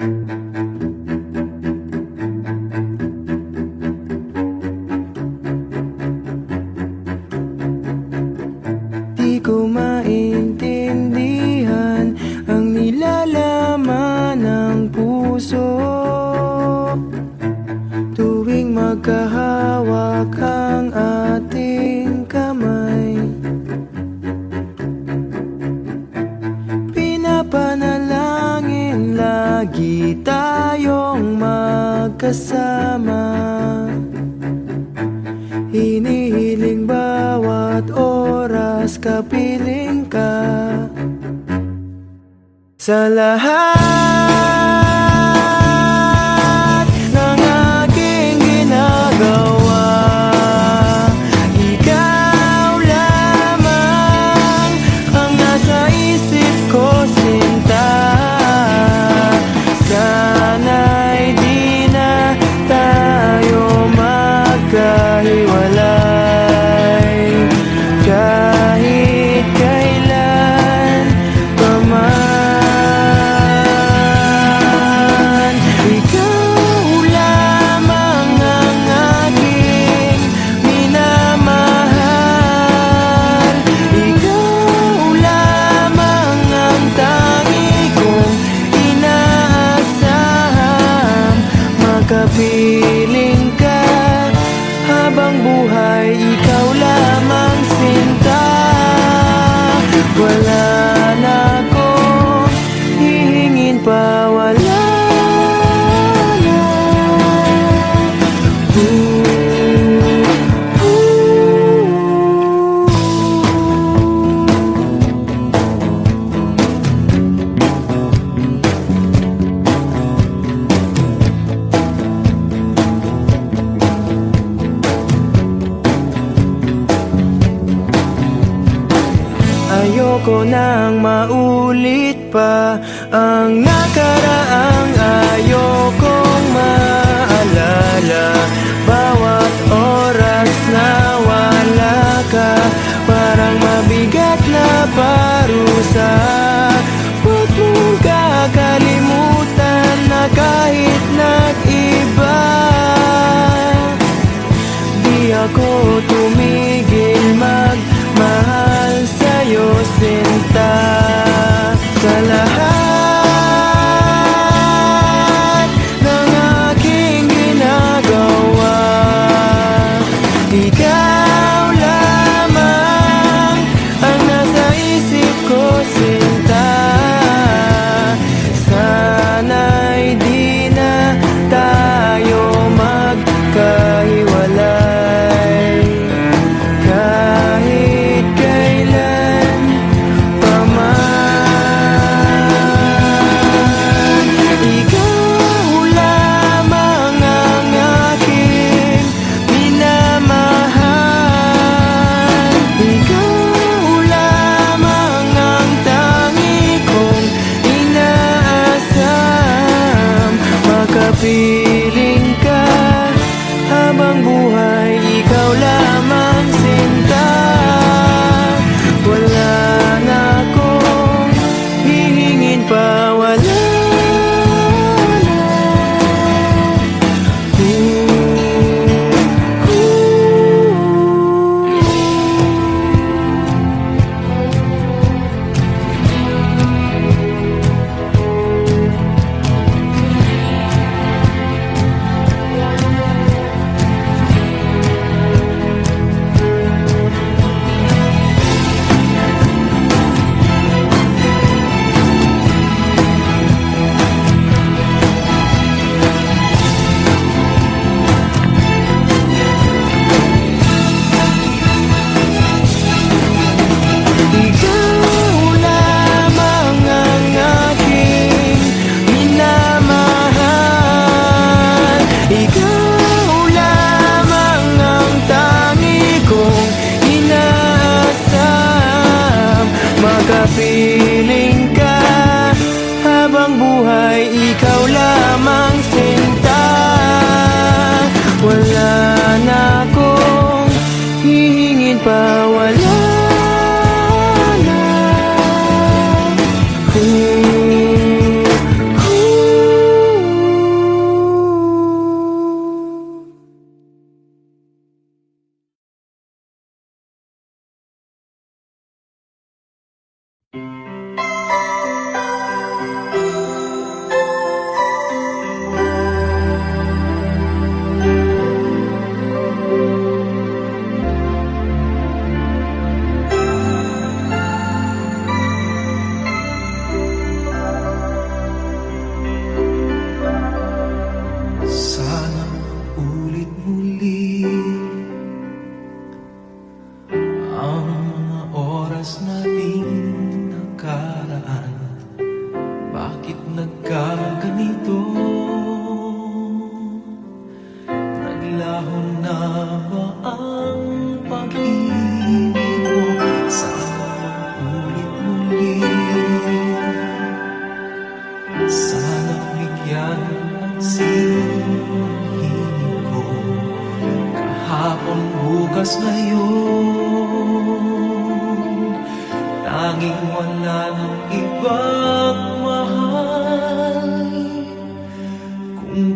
Di ko maintindihan ang nilalaman ng puso tuwing magkahawak ang ating kamay. Pinapanalangin lagi tayong magkasama, hinihiling bawat oras kapiling ka. Sa lahat ng aking ginagawa, ikaw lamang ang nasa isip ko, sinta. Sana'y di na tayo magkahiwalay kahit kailan pa man. Ikaw lamang ang aking minamahal, ikaw lamang ang tangi kong inaasahan. Makapiling ka habang buhay, ikaw lamang, sinta. Wala na akong hihingin pa, wala na. Ayoko nang maulit pa ang nakaraang ayokong maalala. Bawat oras na wala ka, parang mabigat na parusa. Huwag mong kakalimutan na kahit nag-iba, di ako tumigil magmahal sa'yo, sinta. Sa lahat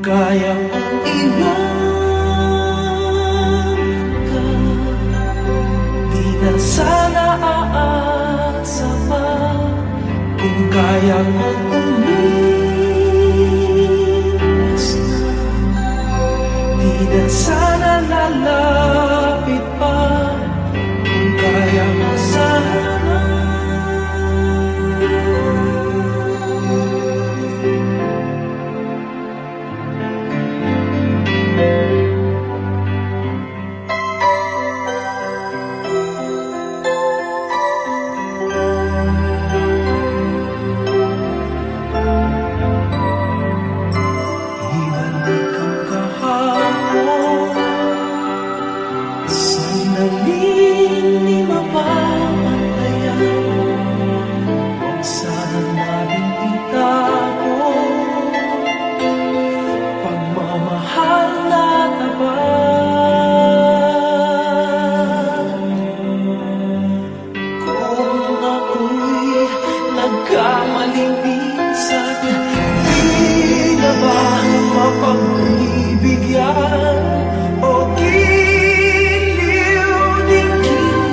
kaya kong iwan ka, di na sana aasa pa. Kung kaya kong umiwas na, di na sana lalapit pa. Kung kaya mo sana. Ibalik ang kahapon, sandaling di mapapantayan. Huwag sana natin itago pagmamahal na tapat. Kung ako'y nagkamaling minsan, di na ba mapagbibigyan o giliw-digin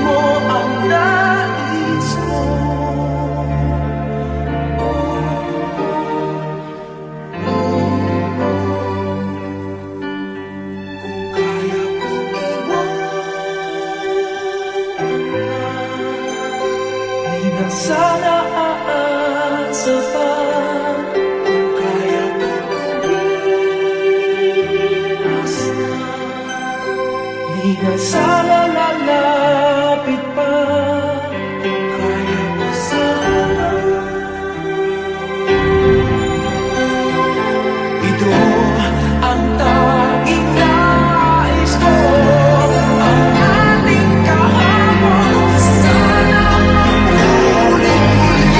mo ang nais ko? Kung kaya kong iwan ka, di na sana aasa pa. Kung kaya kong umiwas na, di na sana lalapit pa. Kung kaya mo sana. Ito ang tanging nais ko, ang ating kahapon sana maulit-ulit.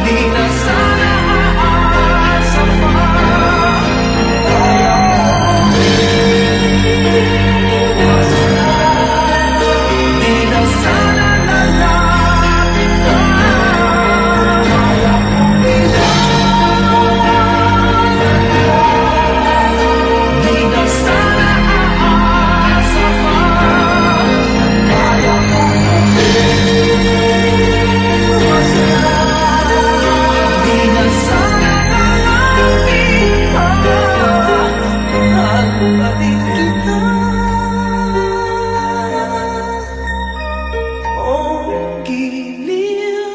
Di na sana aasa pa. Kaya mo umiwas na, di na sana lalapit pa. Kaya mo di na sana aasa pa. Kaya mo umiwas na, di na sana lalapit pa. Mahal pa din kita, oh giliw,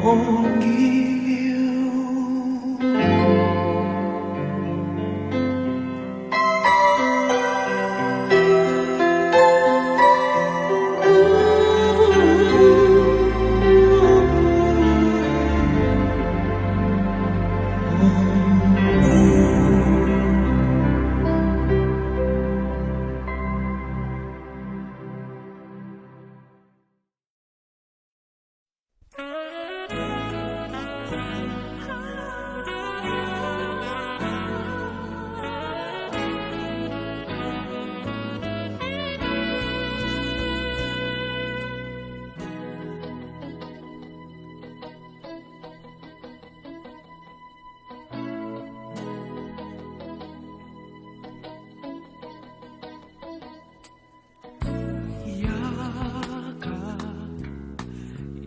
oh giliw.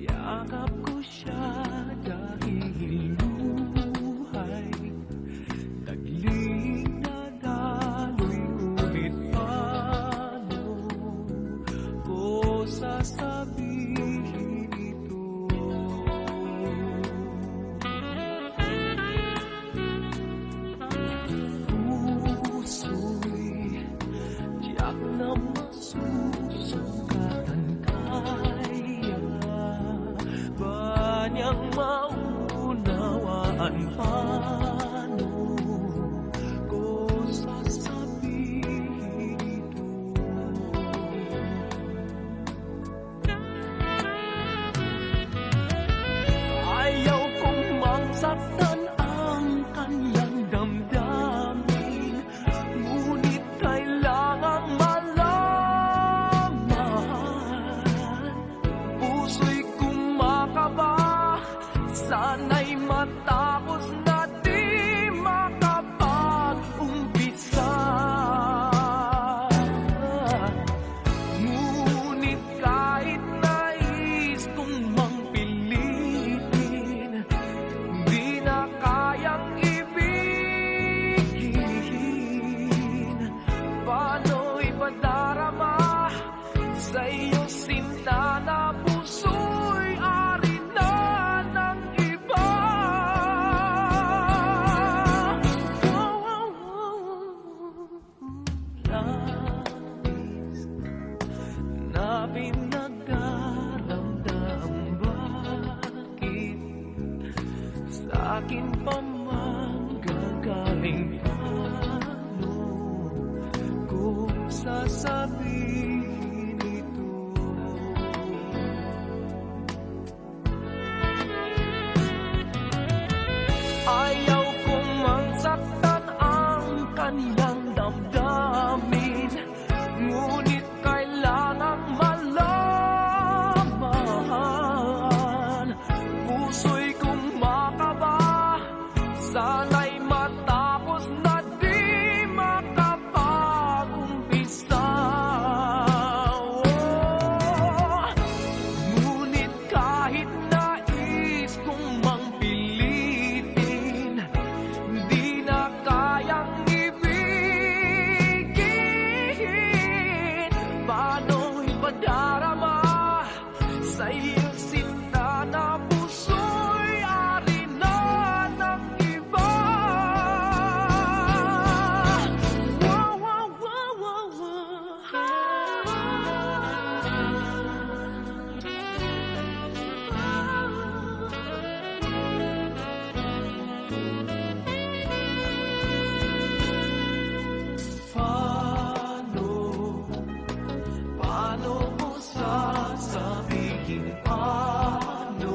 Yakap ko siya dahil luhay, tagling nadaloy, ngunit paano ko sasabihin ito? Puso'y tiyak na masusugatan, kaya ba niyang maunawaan? Paano ko sasabihin ito? Ayaw kong magsaktan ang kanyang damdamin, ngunit kailangang malaman. Puso'y kumakaba sana'y matapos na di makapag-umpisa. Ngunit kahit nais kong mang pilitin, di na kayang ibigin. Paano ipadarama sa iyo sinta na puso'y ari na ng iba? Langis na pinagdaramdam, bakit sa akin pa manggagaling? Paano ko sasabihin ito? Ayaw kong mangsaktan ang kanilang damdamin, ngunit kailangang malaman. Puso'y kumakaba, sana'y matapos na di makapag-umpisa. Ngunit kahit nais kong mang pilitin, di na kayang ibigin. Paano ipadarama sa iyo sinta na puso'y ari na ng iba? Wow, wow, wow, wow, Paano mo sasabihin? Paano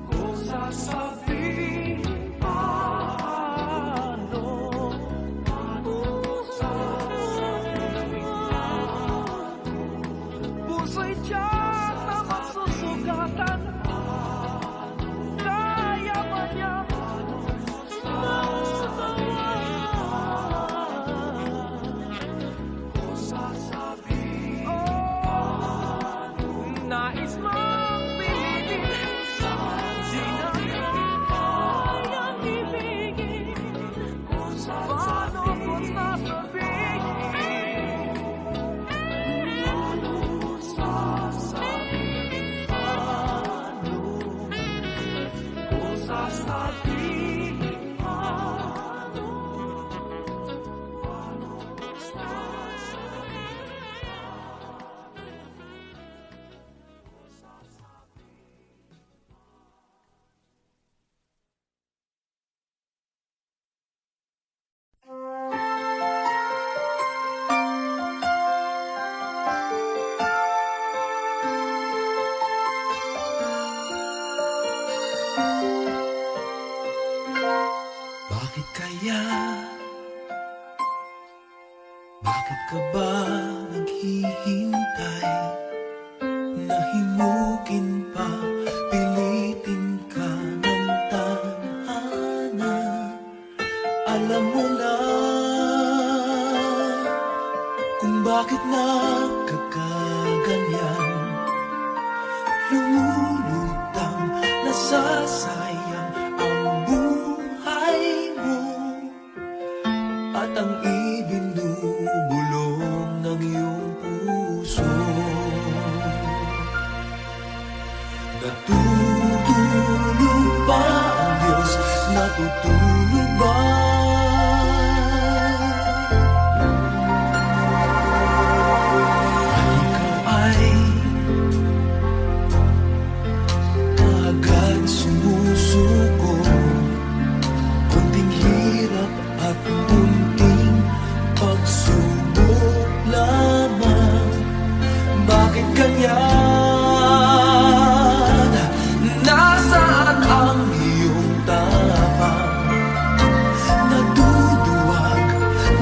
ko sasabihin? Paano ko sasabihin? Puso'y tiyak na masusugatan, kaya ba niya nais mong pilitin, di na kayang ibigin. Paano ko sasabihin? Paano ko sasabihin? Paano ko sasabihin? Paano ko Bakit kaya? Bakit ka ba naghihintay? Nahimukin pa, pilitin ka ng tadhana. Alam mo na kung bakit nagkakaganyan. Lumulutang, nasasayang ang buhay mo at ang ibinubulong ng iyong puso. Natutulog ba ang Diyos? Natutulog ba? At ikaw ay agad sumusuko. Kunting hirap at munting pagsubok lamang. Bakit ganyan? Nasaan ang iyong tapang? Naduduwag,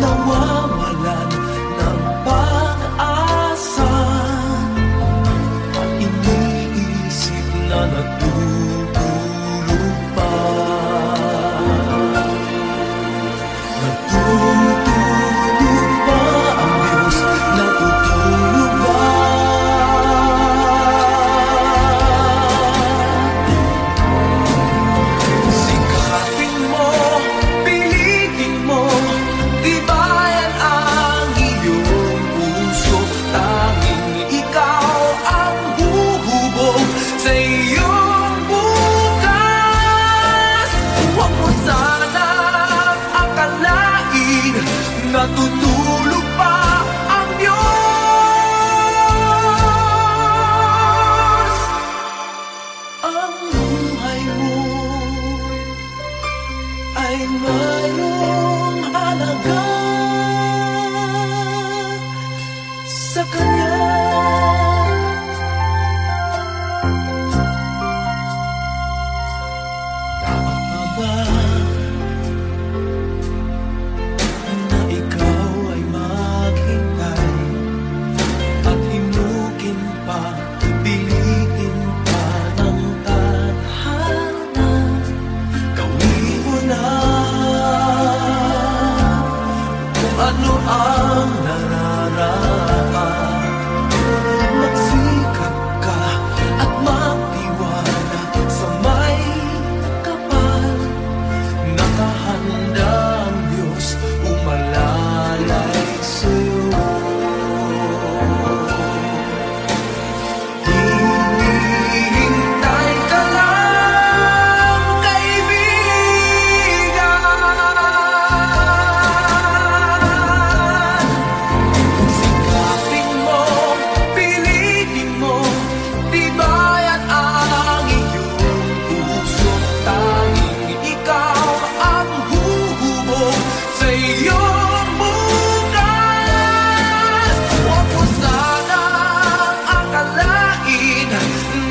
nawawalan ng pag-asa, at iniisip na natutulog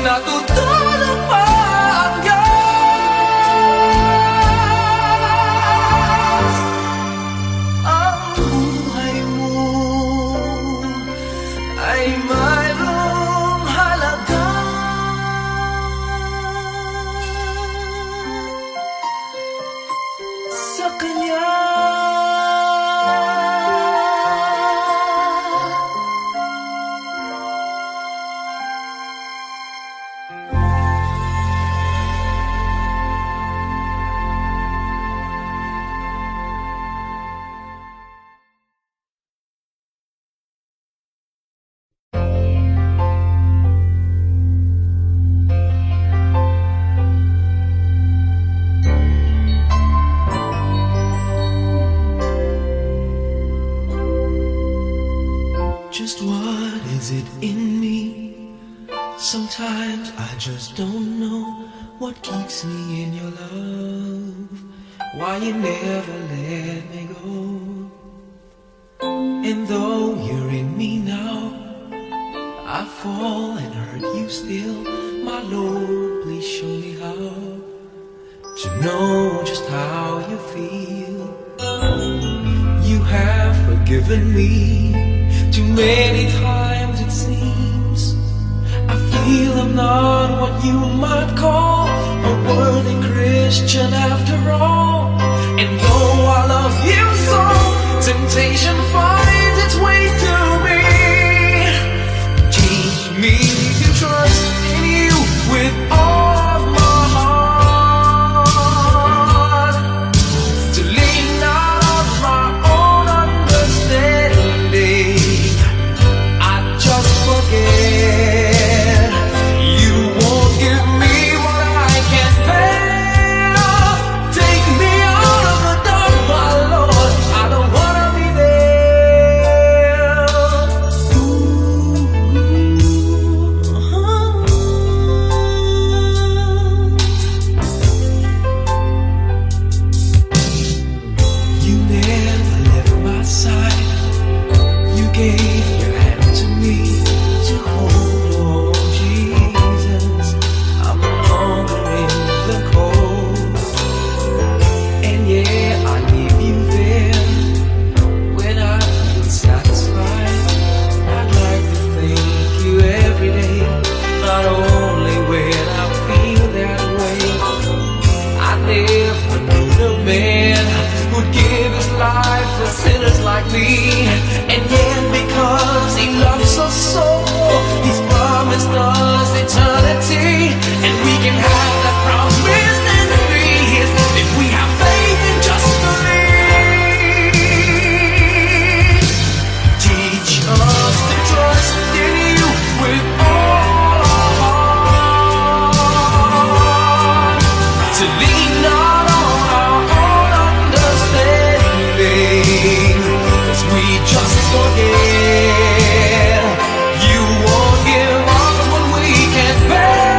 natutulog pa hanggang ang buhay mo ay mayroong halaga. Sa Kanya just what is it in me? Sometimes I just don't know what keeps me in your love, why you never let me go. And though you're in me now, I fall and hurt you still. My Lord, please show me how to know just how you feel. You have forgiven me too many times, it seems. I feel I'm not what you might call a worthy Christian after all. And though I love you so, temptation finds its way to me. Teach me to trust in you with all of my heart, to lean not on my own understanding. Forget you won't give me what I can't bear. Take me out of the dark, my Lord. I don't wanna be there. You never left my side. You gave your hand to me to hold. Oh Jesus, I'm no longer in the cold. And yeah, I leave you there when I feel satisfied. I'd like to thank you every day, not only when I feel that way. I never knew the man who'd give his life for sinners like me. And yet because he loves us so, he's promised us eternity. And we can have that promise and peace if we have faith and just believe. Teach us to trust in you with all our heart, to lean not on our own understanding, 'cause we just forget you won't give us what we can't bear.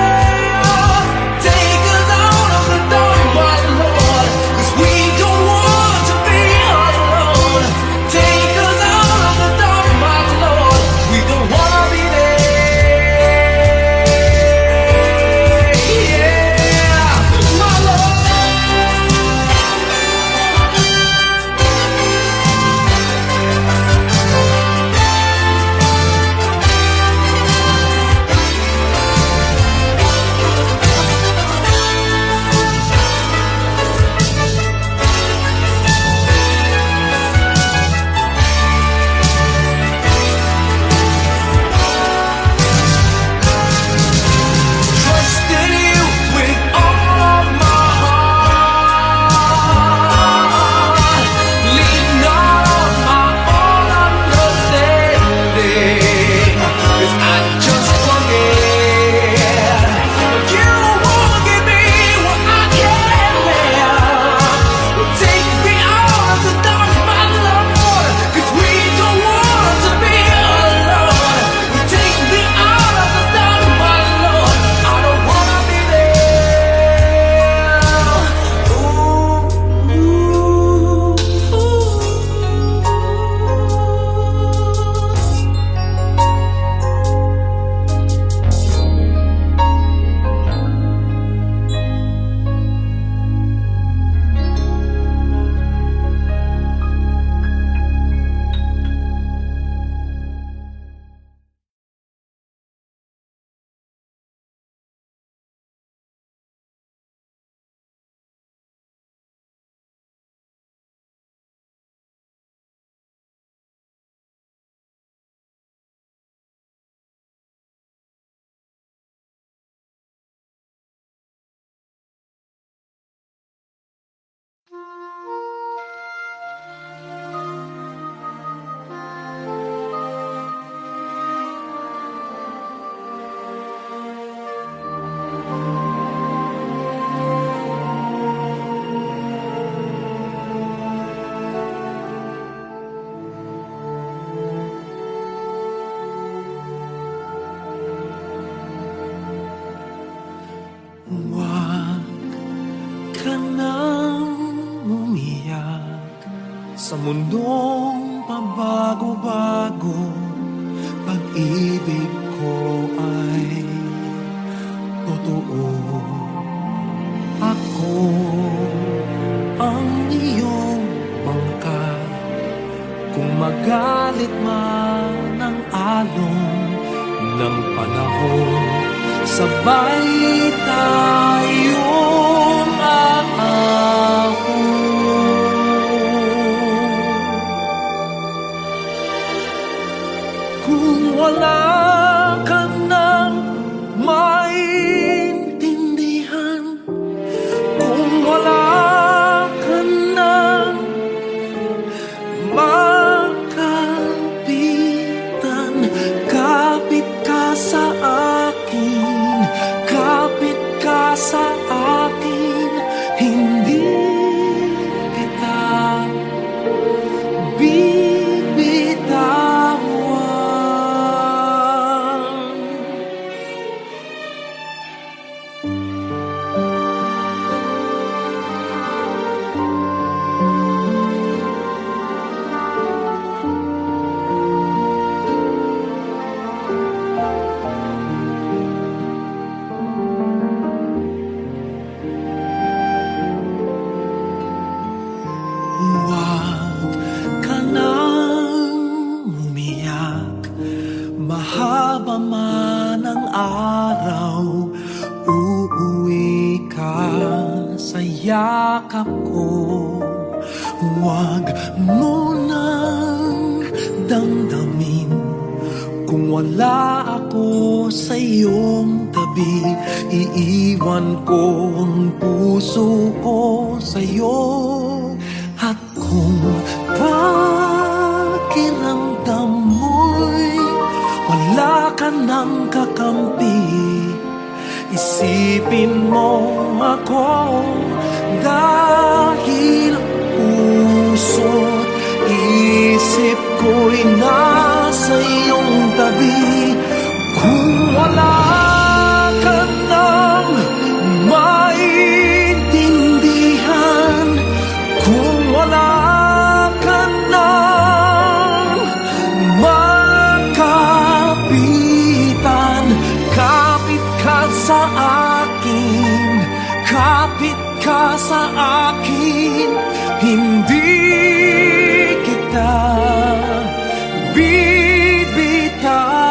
Huwag ka nang umiyak sa mundong pabago-bago. Pag-ibig ko ay totoo. Ako ang iyong bangka. Kung magalit man ang alon ng panahon, sabay tayong aahon. Kung wala ka nang maintindihan, kung wala ka nang makapitan, kapit ka sa akin, kapit ka sa akin, hindi kita bibitawan. Huwag ka nang umiyak, mahaba man ang araw, uuwi ka sa yakap ko. Huwag mo nang damdamin kung wala ako sa iyong tabi. Iiwan ko ang puso ko sa iyo. At kung pakiramdam mo'y wala ka nang kakampi, isipin mo ako, dahil puso't isip ko'y nasa iyong tabi. Kung wala ka nang maintindihan, kung wala ka nang makapitan, kapit ka sa akin, kapit ka sa akin, hindi kita bibitawan.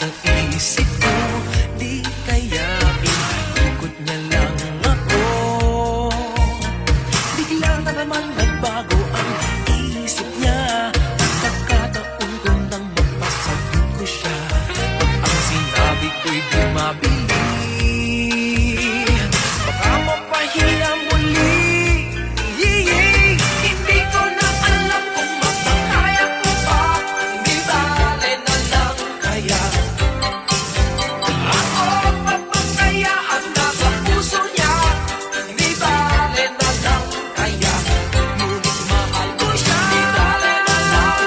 sa isip ko, di kaya ikot niya lang ako. Bigla na naman nagbago ang isip niya, pagkataon ko nang mapasagot ko siya. Ang sinabi ko'y di mabili, baka mapahiya muli. Hindi ko na alam kung makakaya ko pa, di bale na lang kaya. Ako papagayaan na sa puso niya, di bale na lang kaya. Ngunit mahal ko siya, di bale na lang,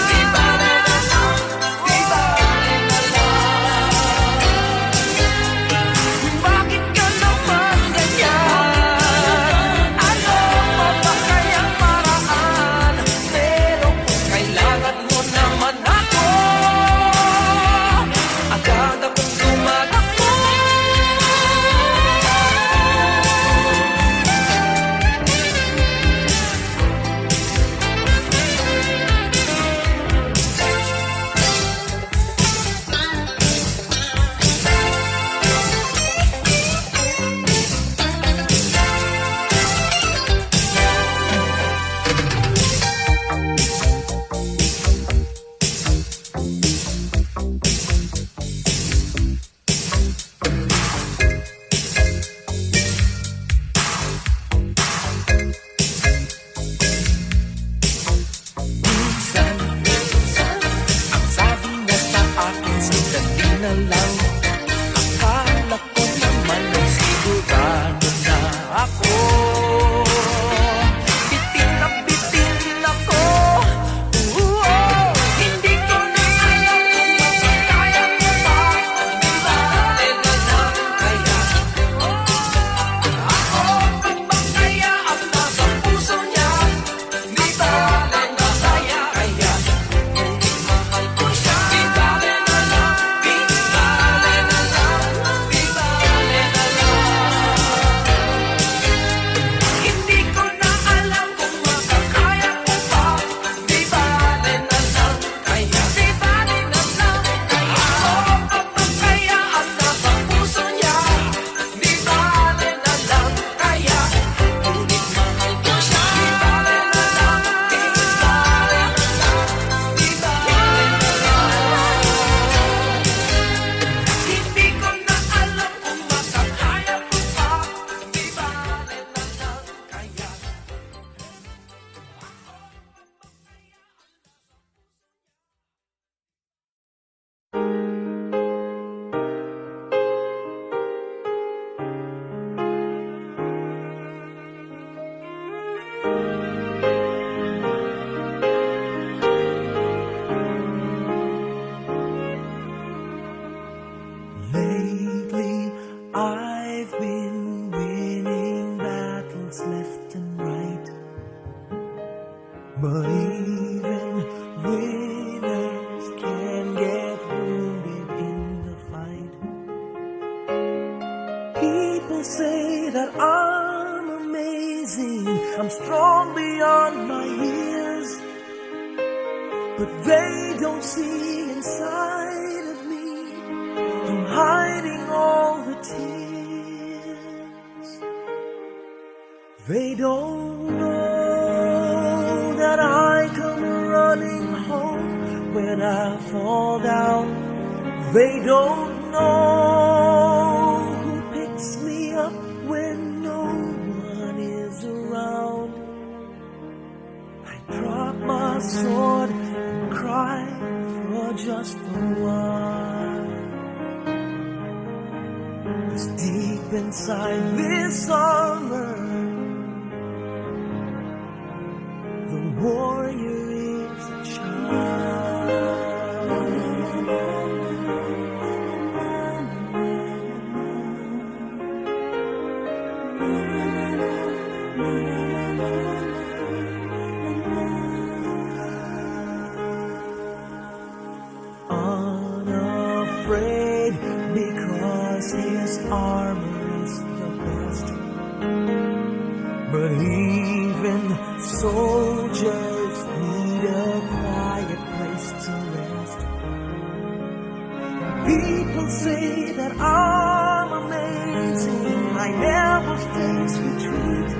di bale na lang, di bale na lang. Bakit ka naman ganyan? Ano pa ba kayang paraan? Pero kung kailangan mo naman ako, agad akong tumatakbo. Minsan, ang sabi niya sa akin, sandali na lang. Akala ko naman ay sigurado na ako. Bitin ako. Hindi ko na alam kung makakaya mo pa, di bale na lang kaya. Ako papagayaan na sa puso niya, di bale na kaya. Ngunit mahal ko siya, di bale na lang, di bale na lang, di bale na lang. Hindi ko na alam kung makakaya ko pa, di bale na lang kaya. Di bale na lang kaya. Ako papagayaan na sa puso niya, di bale na lang kaya. Ngunit mahal ko siya, di bale na lang, di bale na lang, di bale na lang. Hindi ko na alam kung makakaya ko pa, di bale na lang kaya. Lately, I've been winning battles left and right. But even winners can get wounded in the fight. People say that I'm amazing, I'm strong beyond my years. But they don't see inside of me, I'm hiding all the tears. They don't know that I come running home when I fall down. They don't know who picks me up when no one is around. I drop my sword and cry for just a while. 'Cause deep inside this armor, the warrior is a child. Unafraid because his armor is the best. But even soldiers need a quiet place to rest. People say that I'm amazing, I never face retreat,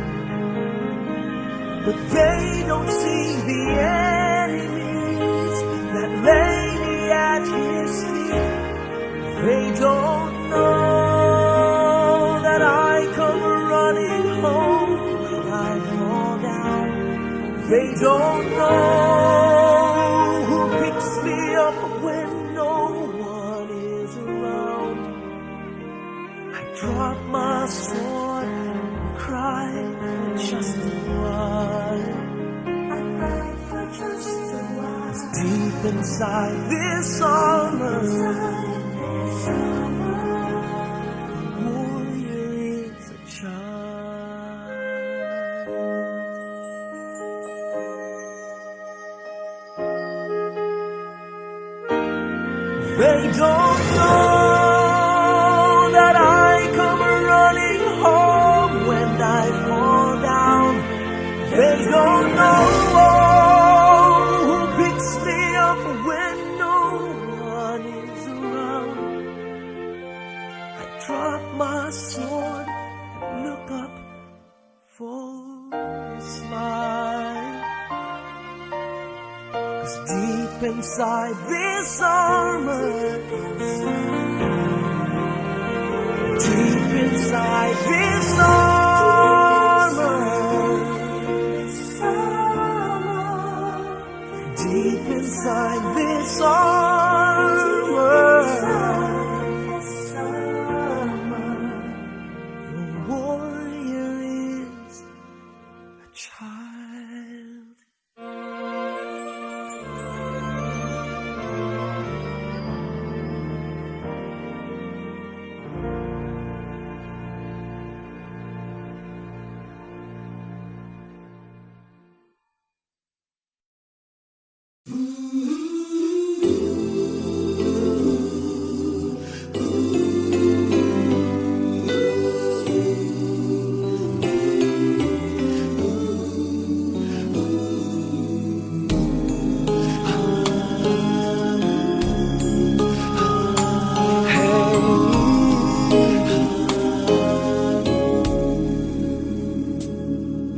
but they don't see the enemies that lay me at his feet. They don't know that I come running home when I fall down. They don't know who picks me up when no one is around. I drop my sword and cry for just a while. I cry for just a while. 'Cause deep inside this armor, the warrior is a child. They don't know that I come running home when I fall down. They don't know who picks me up when no one is around. I drop my sword and look up for a smile. 'Cause deep inside this armor, deep inside this armor, deep inside this armor, the warrior is a child.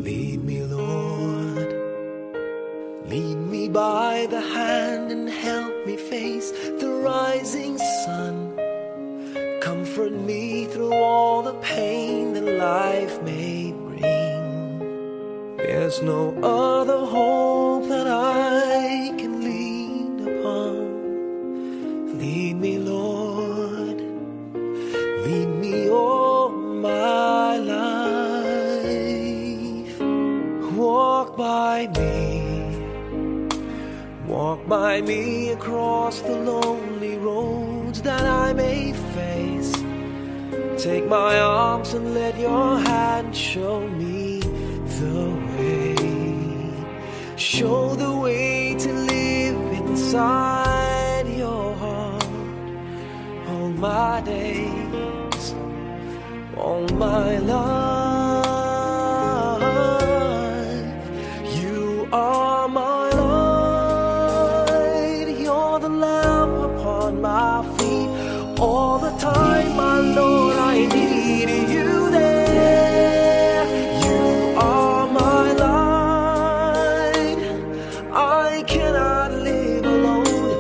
Lead me, Lord, lead me by the hand and help me face the rising sun. Comfort me through all the pain that life may bring. There's no other hope that I can lean upon. Lead me, Lord, lead me all my life. Walk by me, walk by me across the lonely roads that I may face. Take my arms and let your hand show me the way. Show the way to live inside your heart all my days, all my life. You are my light, you're the lamp upon my feet. All the time, my Lord, I need you there. You are my light, I cannot live alone.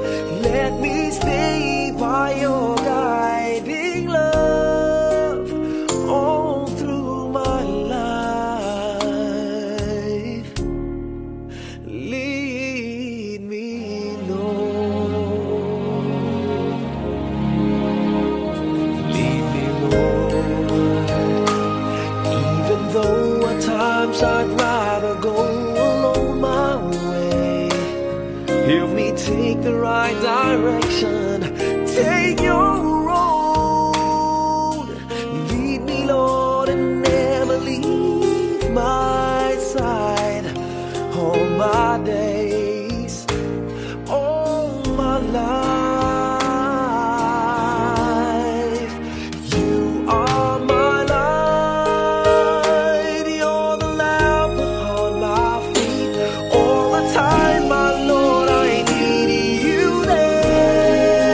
Let me stay by your guiding love all through my life. Lead me, Lord. Lead me, Lord. Even though at times I'd rather go alone my way, help me take the right direction. Take your road. Lead me, Lord, and never leave my side. All my days, all my life. You are my light, you're the lamp upon my feet. All the time, my Lord, I need you there.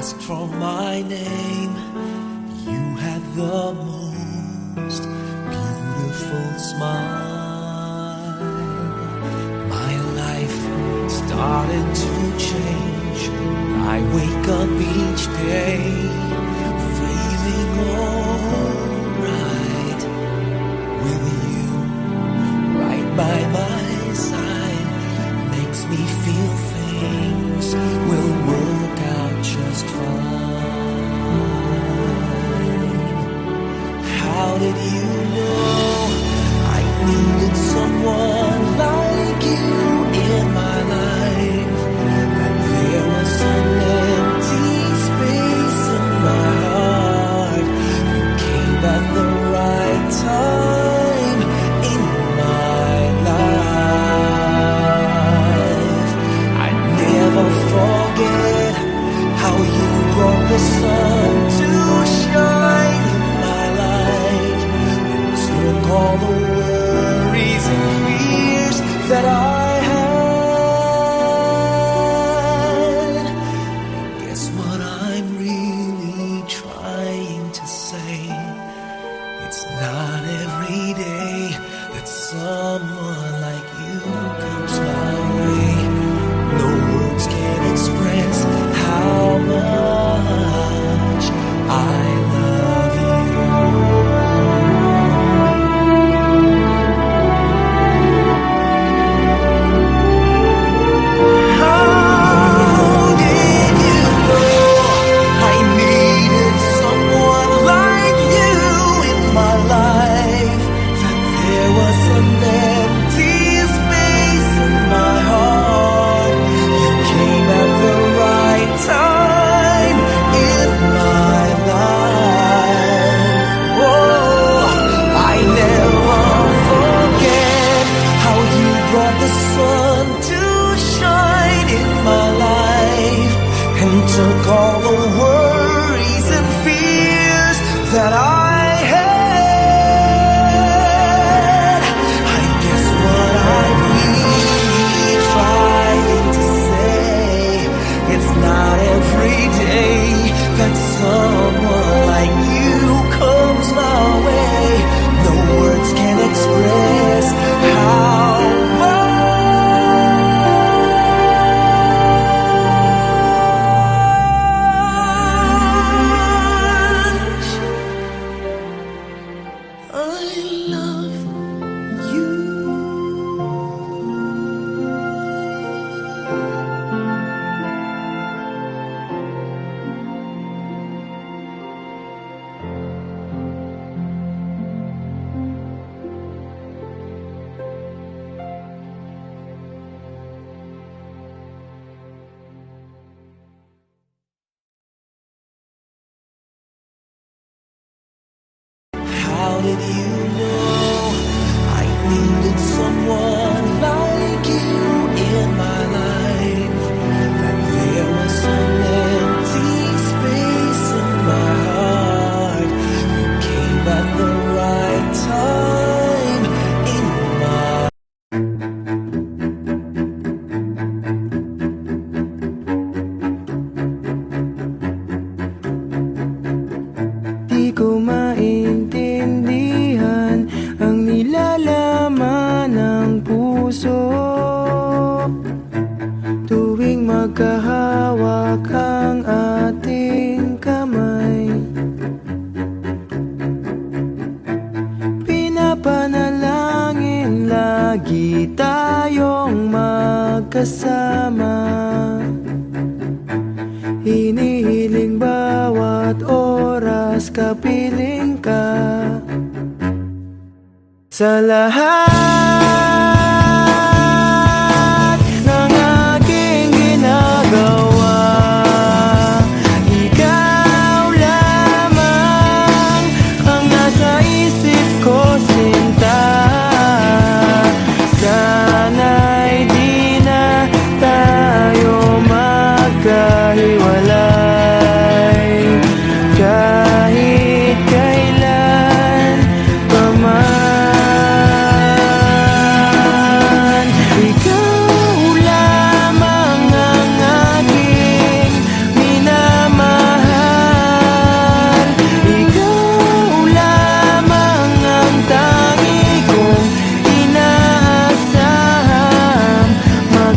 asked for my name, you had the most beautiful smile. My life started to change. I wake up each day feeling alright with you right by my side. Makes me feel things will work out just fine. How did you know I needed someone like you in my life? That there was some empty space in my heart. You came at the right time in my life. I never forget how you brought the sun to shine in my life and took all the worries and fears that I had. Guess what I'm really trying to say? It's not every day that someone like you comes my way. No words can express how much I love you. How did you know I needed someone like you in my life? That there was an empty space in my heart. You came at the right time in my life. Oh, I never forget how you brought the sun to shine in my life and took all the worries and fears that I had. I guess what I'm really trying to say, it's not every day that someone like you comes my way. No words can express how much I love you. How did you know I needed someone like you in my life? That there was some empty space in my heart. You came at the right time in my Di ko maintindihan ang nilalaman ng puso tuwing magkahawak ang ating kamay. Pinapanalangin lagi tayong magkasama. Hinihiling bawat oras kapiling ka sa lahat ng aking ginagawa. Ikaw lamang ang nasa isip ko, sinta. Sana'y di na tayo magkahiwalay kahit kailan pa man.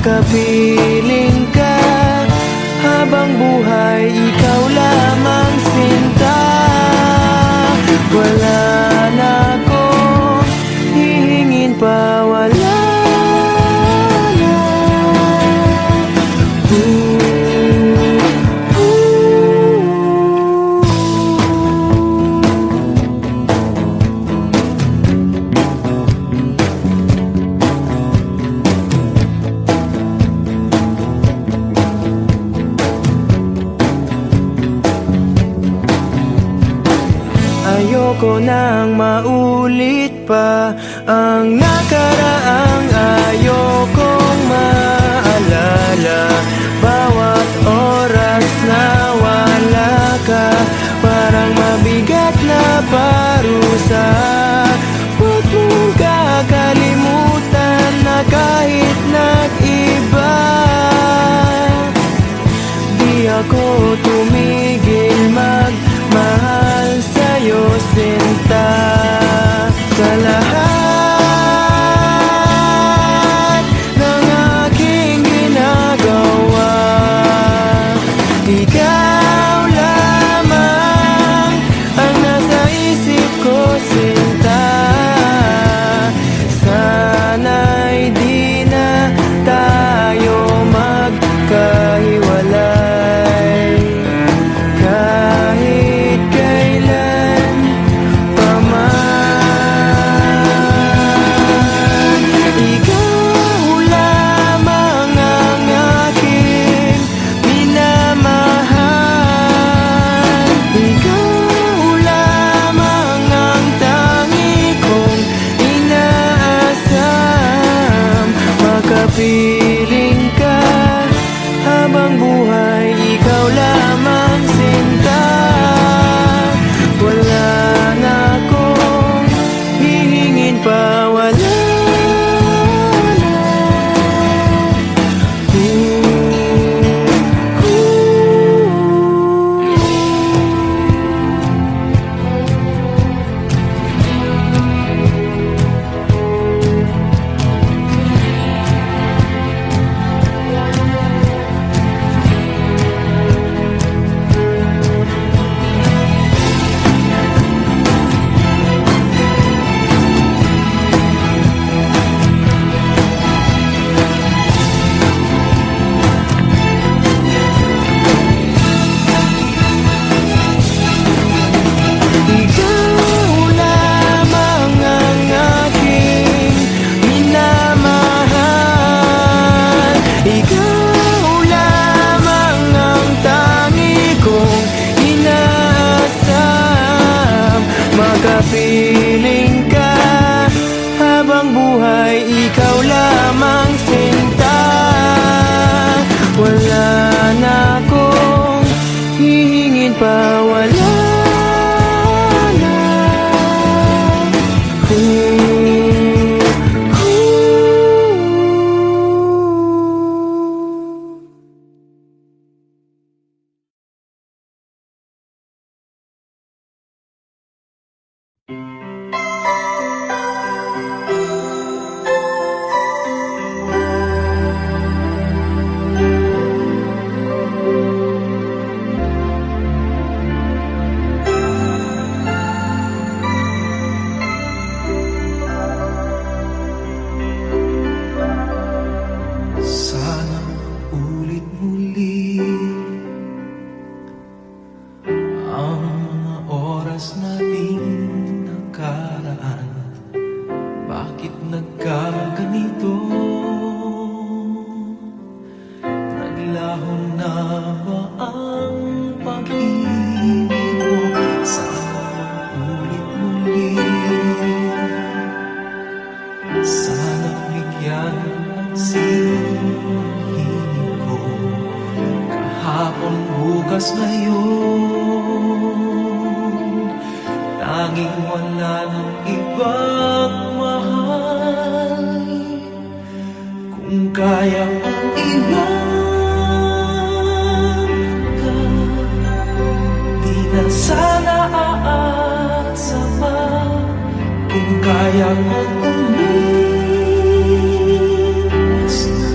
makapiling ka. Habang buhay, ikaw lamang sinta. Wala na akong hihingin pa, wala na. Ayoko nang maulit pa ang nakaraang ayokong maalala. Bawat oras na wala ka, parang mabigat na parusa. Huwag mong kakalimutan na kahit nag-iba, di ako tumigil magmahal sa'yo, sinta. Sa lahat ng aking ginagawa, ikaw lamang ang nasa isip ko, sinta. Sana'y di na tayo magkahiwalay kahit kailan pa man. Ikaw lamang ang aking minamahal. Ikaw lamang ang tangi kong inaasam. Makapiling ka habang buhay, ikaw lamang sinta. Wala na akong hihingin pa, wala na. Ikaw lamang ang aking minamahal. Ikaw lamang ang tangi kong inaasam. Makapiling ka habang buhay, ikaw lamang sinta. Wala na akong hihingin pa, wala na. Sana ulit muli ang mga oras nating nakaraan. Bakit nagkaganito? Naglaho na ba ang pag-ibig mo? Sana ulit muli. Sana bigyan ng hiling ko. Kahapon, bukas, ngayon, tanging wala ng ibang mahal. Kung kaya kong iwan ka, di na sana aasa pa. Kung kaya kong umiwas na,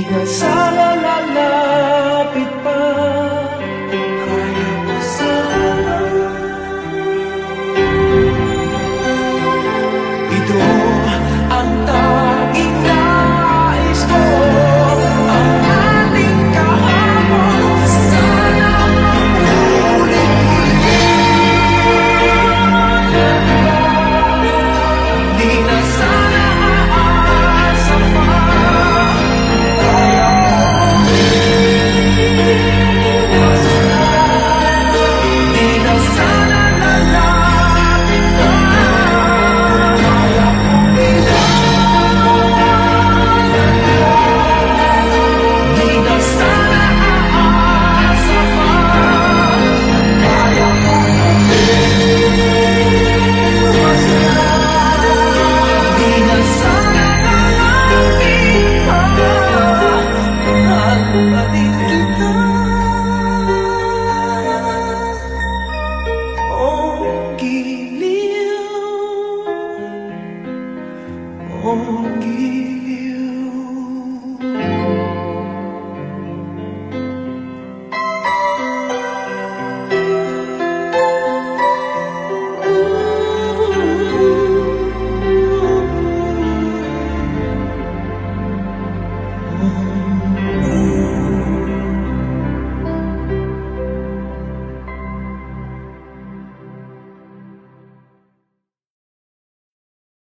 na sana lalapit pa. Kaya mo sana. Ito ang tanging nais ko, ang ating kahapon. Sana maulit-ulit. Di na sana aasa pa. Kaya mo iwas na. Di na sana lalapit ka. Kaya mo iwanan ka. Di na sana aasa pa. Kaya mo iwas na. Di na sana lalapit pa. Mahal pa din kita. Oh, giliw. Oh, giliw.